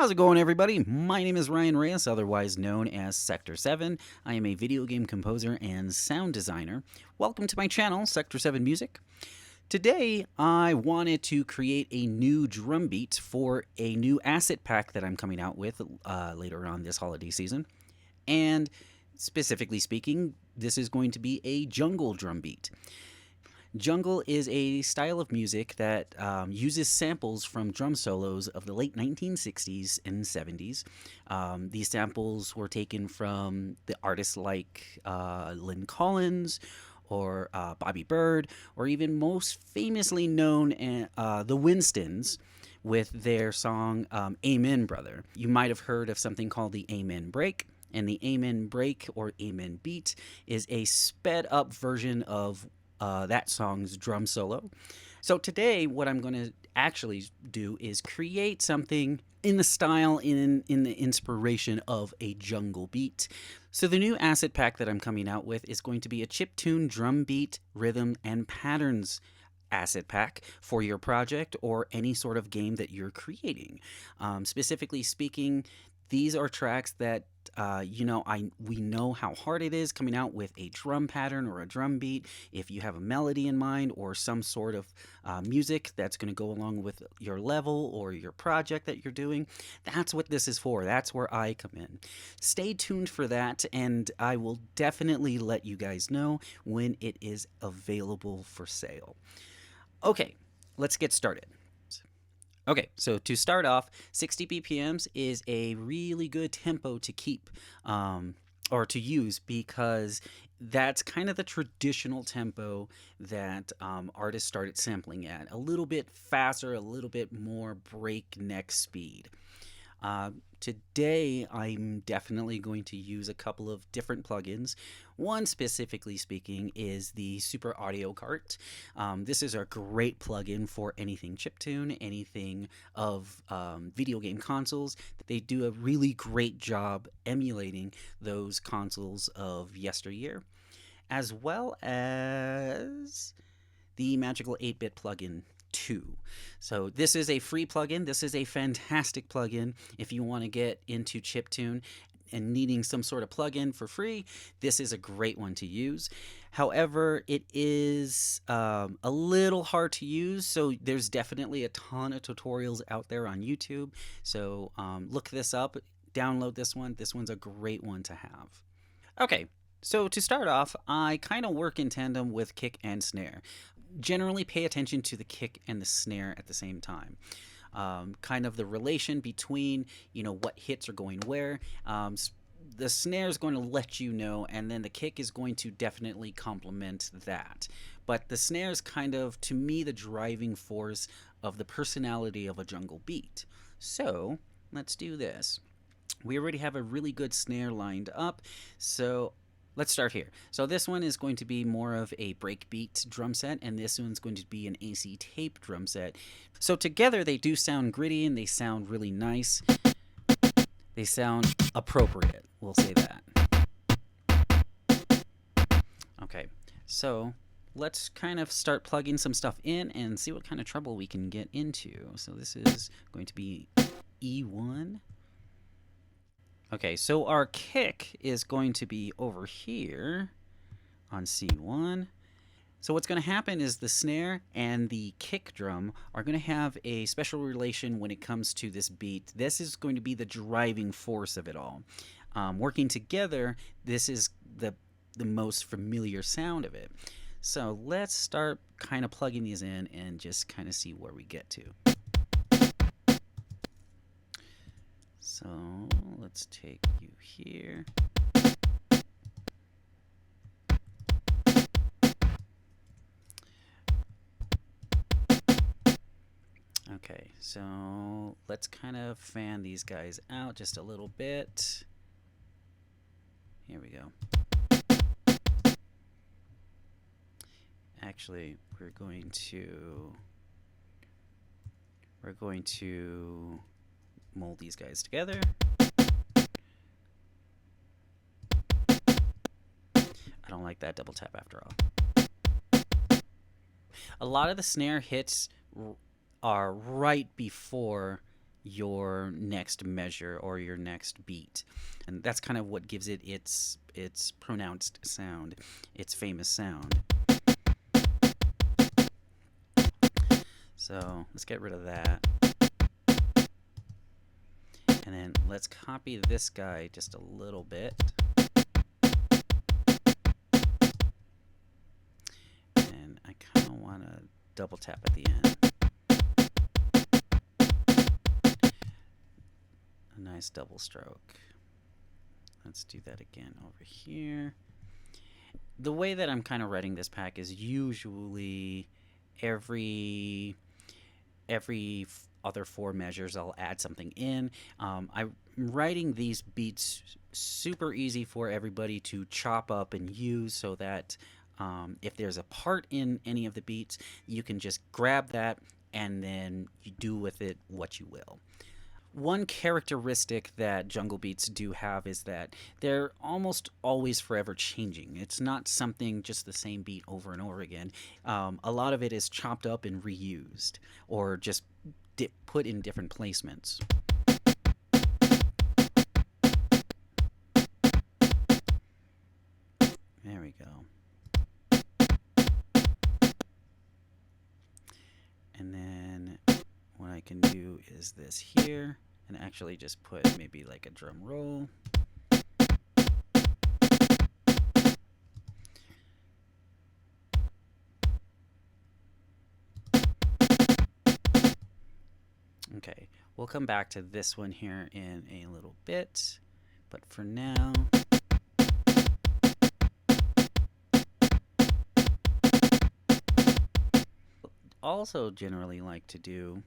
How's it going, everybody? My name is Ryan Reyes, otherwise known as Sector 7. I am a video game composer and sound designer. Welcome to my channel, Sector 7 Music. Today, I wanted to create a new drum beat for a new asset pack that I'm coming out with later on this holiday season. And specifically speaking, this is going to be a jungle drum beat. Jungle is a style of music that uses samples from drum solos of the late 1960s and 70s. These samples were taken from the artists like Lyn Collins or Bobby Bird, or even most famously known the Winstons with their song Amen Brother. You might have heard of something called the Amen Break. And the Amen Break or Amen Beat is a sped up version of that song's drum solo. So today, what I'm going to actually do is create something in the style, in the inspiration of a jungle beat. So the new asset pack that I'm coming out with is going to be a chiptune drum beat, rhythm, and patterns asset pack for your project or any sort of game that you're creating. Specifically speaking, these are tracks that we know how hard it is coming out with a drum pattern or a drum beat. If you have a melody in mind or some sort of music that's going to go along with your level or your project that you're doing, that's what this is for. That's where I come in. Stay tuned for that, and I will definitely let you guys know when it is available for sale. Okay, let's get started. Okay, so to start off, 60 BPMs is a really good tempo to keep or to use, because that's kind of the traditional tempo that artists started sampling at. A little bit faster, a little bit more breakneck speed. Today, I'm definitely going to use a couple of different plugins. One, specifically speaking, is the Super Audio Cart. This is a great plugin for anything chiptune, anything of video game consoles. They do a really great job emulating those consoles of yesteryear, as well as the Magical 8-Bit plugin 2. So this is a free plugin. This is a fantastic plugin if you want to get into chiptune and needing some sort of plugin for free. This is a great one to use. However, it is a little hard to use, so there's definitely a ton of tutorials out there on YouTube. So look this up, download this one. This one's a great one to have. Okay, so to start off, I kind of work in tandem with kick and snare. Generally pay attention to the kick and the snare at the same time. Kind of the relation between, what hits are going where. The snare is going to let you know, and then the kick is going to definitely complement that. But the snare is kind of, to me, the driving force of the personality of a jungle beat. So let's do this. We already have a really good snare lined up, so let's start here. So this one is going to be more of a breakbeat drum set, and this one's going to be an AC tape drum set. So together they do sound gritty, and they sound really nice. They sound appropriate, we'll say that. Okay, so let's kind of start plugging some stuff in and see what kind of trouble we can get into. So this is going to be E1. Okay, so our kick is going to be over here on C1. So what's going to happen is the snare and the kick drum are going to have a special relation when it comes to this beat. This is going to be the driving force of it all. Working together, this is the most familiar sound of it. So let's start kind of plugging these in and just kind of see where we get to. So let's take you here. Okay, so let's kind of fan these guys out just a little bit. Here we go. Actually, we're going to mold these guys together. I don't like that double tap after all. A lot of the snare hits are right before your next measure or your next beat. And that's kind of what gives it its pronounced sound, its famous sound. So let's get rid of that. And then let's copy this guy just a little bit. And I kind of want to double tap at the end. A nice double stroke. Let's do that again over here. The way that I'm kind of writing this pack is usually every other 4 measures I'll add something in. I'm writing these beats super easy for everybody to chop up and use, so that if there's a part in any of the beats, you can just grab that and then you do with it what you will. One characteristic that jungle beats do have is that they're almost always forever changing. It's not something just the same beat over and over again. A lot of it is chopped up and reused, or just put in different placements. There we go. And then what I can do is this here, and actually just put maybe like a drum roll. Okay, we'll come back to this one here in a little bit, but for now, also generally like to do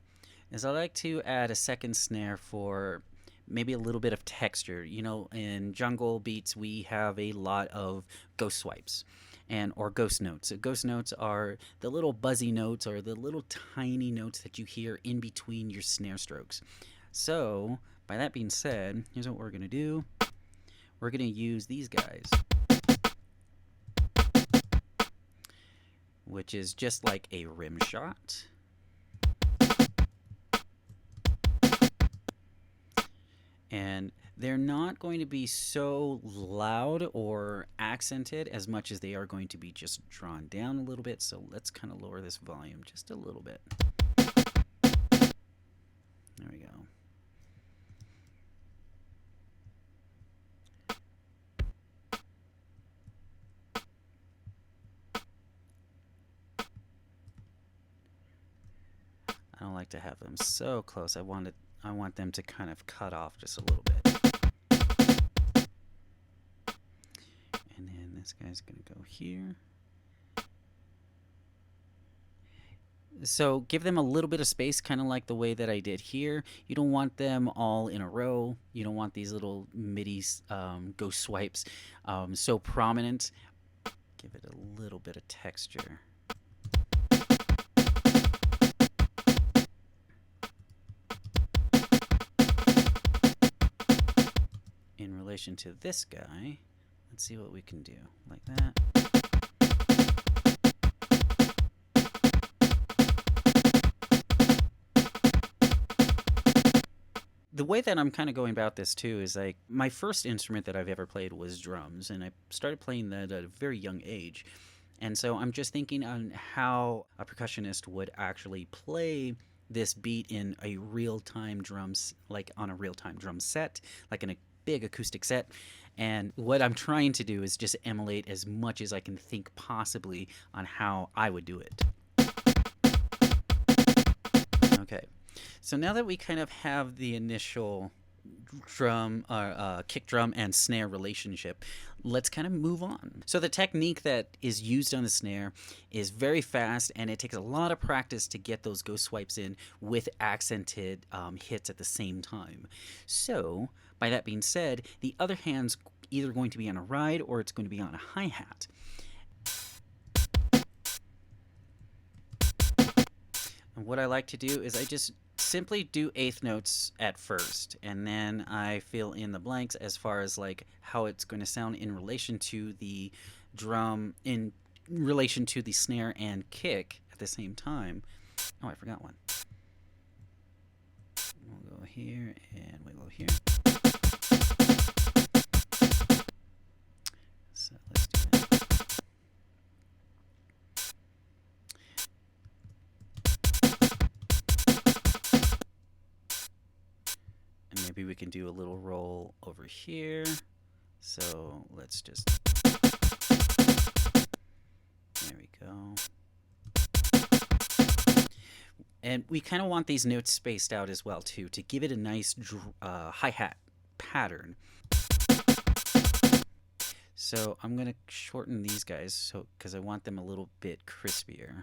is I like to add a second snare for maybe a little bit of texture. You know, in jungle beats we have a lot of ghost swipes or ghost notes. So ghost notes are the little buzzy notes, or the little tiny notes that you hear in between your snare strokes. So by that being said, here's what we're gonna do. We're gonna use these guys, which is just like a rim shot. And they're not going to be so loud or accented as much as they are going to be just drawn down a little bit. So let's kind of lower this volume just a little bit. There we go. I don't like to have them so close. I want them to kind of cut off just a little bit. And then this guy's gonna go here. So give them a little bit of space, kind of like the way that I did here. You don't want them all in a row. You don't want these little MIDI ghost swipes so prominent. Give it a little bit of texture. In relation to this guy, let's see what we can do, like that. The way that I'm kind of going about this too is like, my first instrument that I've ever played was drums, and I started playing that at a very young age. And so I'm just thinking on how a percussionist would actually play this beat in a real-time drums, like on a real-time drum set, like in a big acoustic set. And what I'm trying to do is just emulate as much as I can think possibly on how I would do it. Okay, so now that we kind of have the initial drum, kick drum and snare relationship, let's kind of move on. So the technique that is used on the snare is very fast, and it takes a lot of practice to get those ghost swipes in with accented hits at the same time. So by that being said, the other hand's either going to be on a ride or it's going to be on a hi-hat. And what I like to do is I just simply do eighth notes at first, and then I fill in the blanks as far as like how it's going to sound in relation to the drum, in relation to the snare and kick at the same time. Oh, I forgot one. We'll go here and wiggle here. So let's do that. And maybe we can do a little roll over here. So let's just, there we go. And we kind of want these notes spaced out as well too, to give it a nice hi-hat pattern. So I'm going to shorten these guys because I want them a little bit crispier.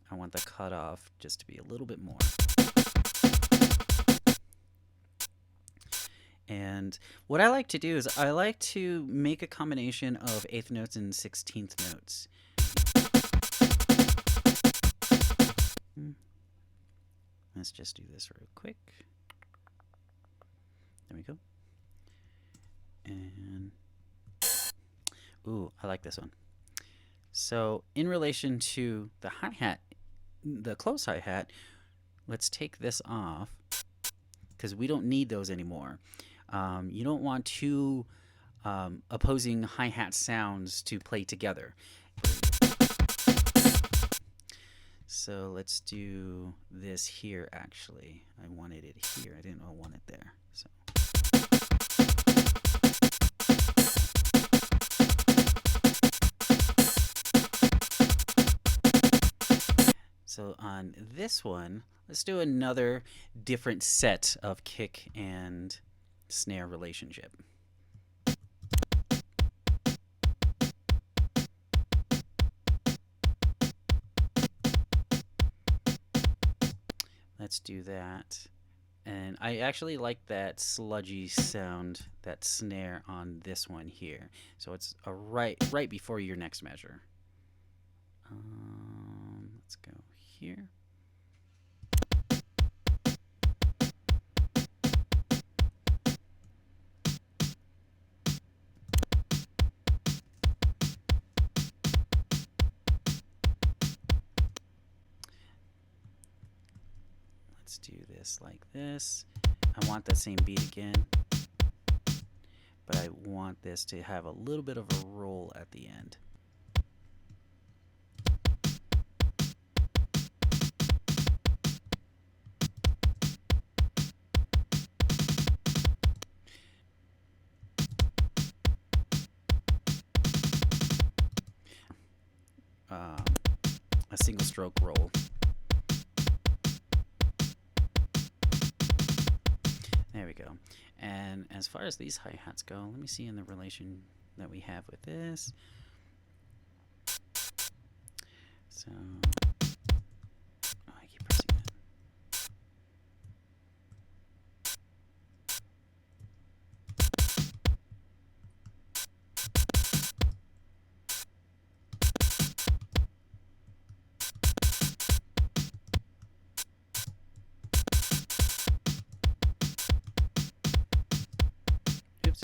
I want the cutoff just to be a little bit more. And what I like to do is I like to make a combination of 8th notes and 16th notes. Let's just do this real quick. There we go. And, ooh, I like this one. So in relation to the hi-hat, the close hi-hat, let's take this off because we don't need those anymore. You don't want two opposing hi-hat sounds to play together. So let's do this here, actually. I wanted it here. I didn't want it there. So on this one, let's do another different set of kick and snare relationship. Let's do that. And I actually like that sludgy sound, that snare on this one here. So it's right before your next measure. Let's go here. Let's do this like this. I want that same beat again, but I want this to have a little bit of a roll at the end. A single stroke roll. There we go. And as far as these hi-hats go, let me see in the relation that we have with this. So, oh, I keep pressing that. Oops.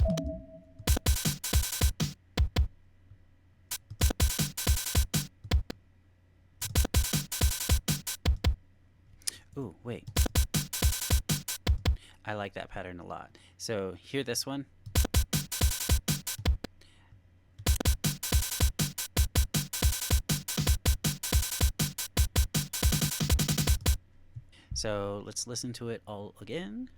Ooh, wait. I like that pattern a lot. So hear this one. So let's listen to it all again.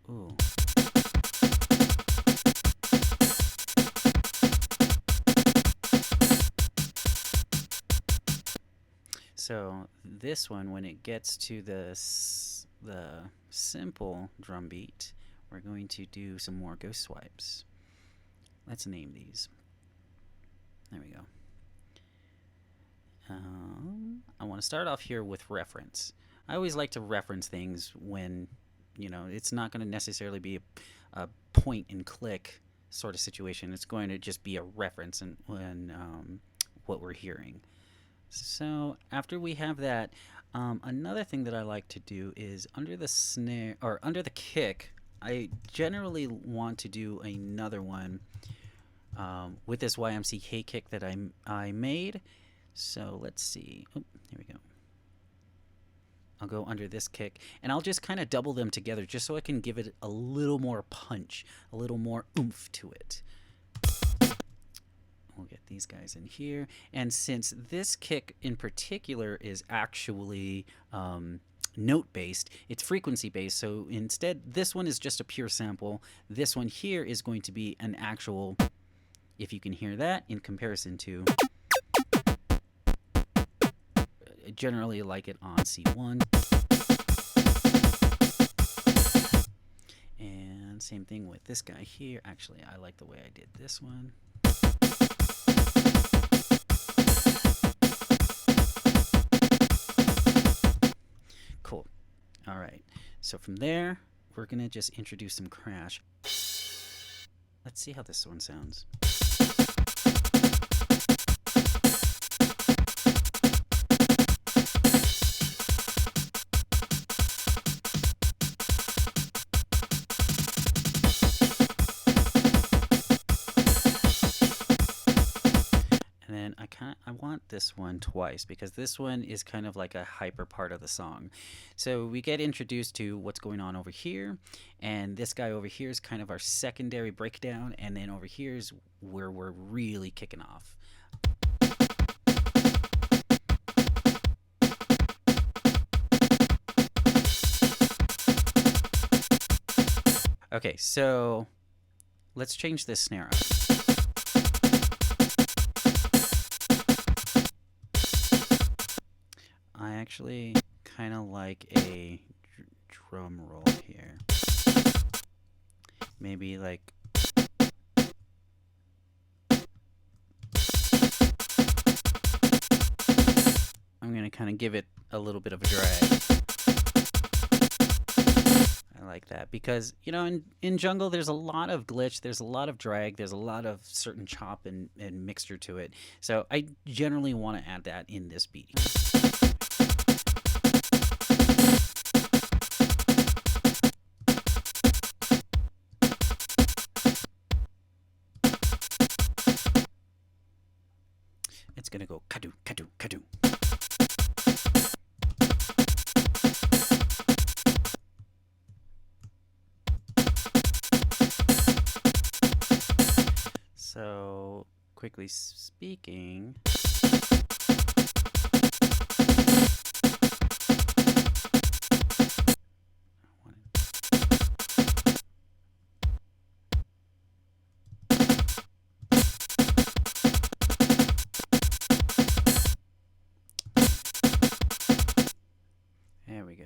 Ooh. So this one, when it gets to the simple drum beat, we're going to do some more ghost swipes. Let's name these. There we go. I want to start off here with reference. I always like to reference things when, you know, it's not going to necessarily be a point and click sort of situation. It's going to just be a reference in what we're hearing. So after we have that, another thing that I like to do is under the snare or under the kick, I generally want to do another one with this YMCK kick that I made. So let's see. Oh, here we go. I'll go under this kick, and I'll just kind of double them together just so I can give it a little more punch, a little more oomph to it. We'll get these guys in here. And since this kick in particular is actually note-based, it's frequency-based, so instead this one is just a pure sample. This one here is going to be an actual, if you can hear that, in comparison to, I generally like it on C1. And same thing with this guy here. Actually, I like the way I did this one. Cool. All right. So from there, we're going to just introduce some crash. Let's see how this one sounds. I want this one twice because this one is kind of like a hyper part of the song. So we get introduced to what's going on over here, and this guy over here is kind of our secondary breakdown, and then over here is where we're really kicking off. Okay, so let's change this snare up. I actually kind of like a drum roll here. Maybe like I'm going to kind of give it a little bit of a drag. I like that because, you know, in jungle there's a lot of glitch, there's a lot of drag, there's a lot of certain chop and mixture to it. So I generally want to add that in this beat. It's gonna go kadu, kadu, kadu. So, quickly speaking, there we go.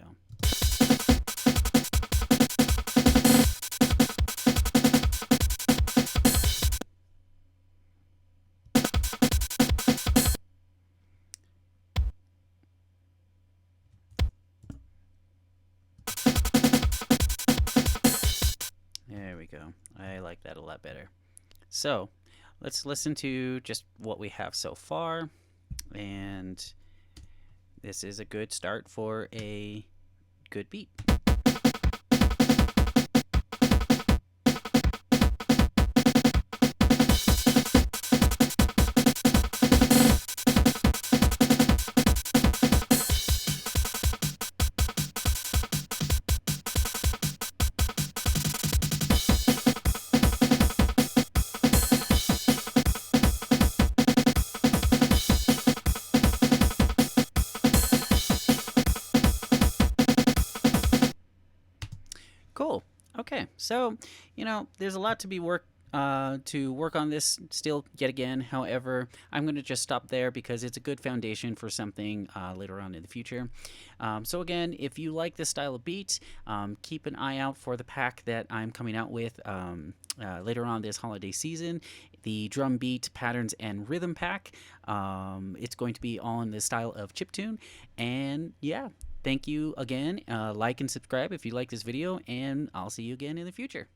There we go. I like that a lot better. So, let's listen to just what we have so far, and this is a good start for a good beat. Cool. Okay, so you know there's a lot to work on this still yet again. However, I'm going to just stop there because it's a good foundation for something later on in the future. So again, if you like this style of beat, keep an eye out for the pack that I'm coming out with later on this holiday season. The drum beat patterns and rhythm pack. It's going to be all in the style of chiptune, and yeah. Thank you again. Like and subscribe if you like this video, and I'll see you again in the future.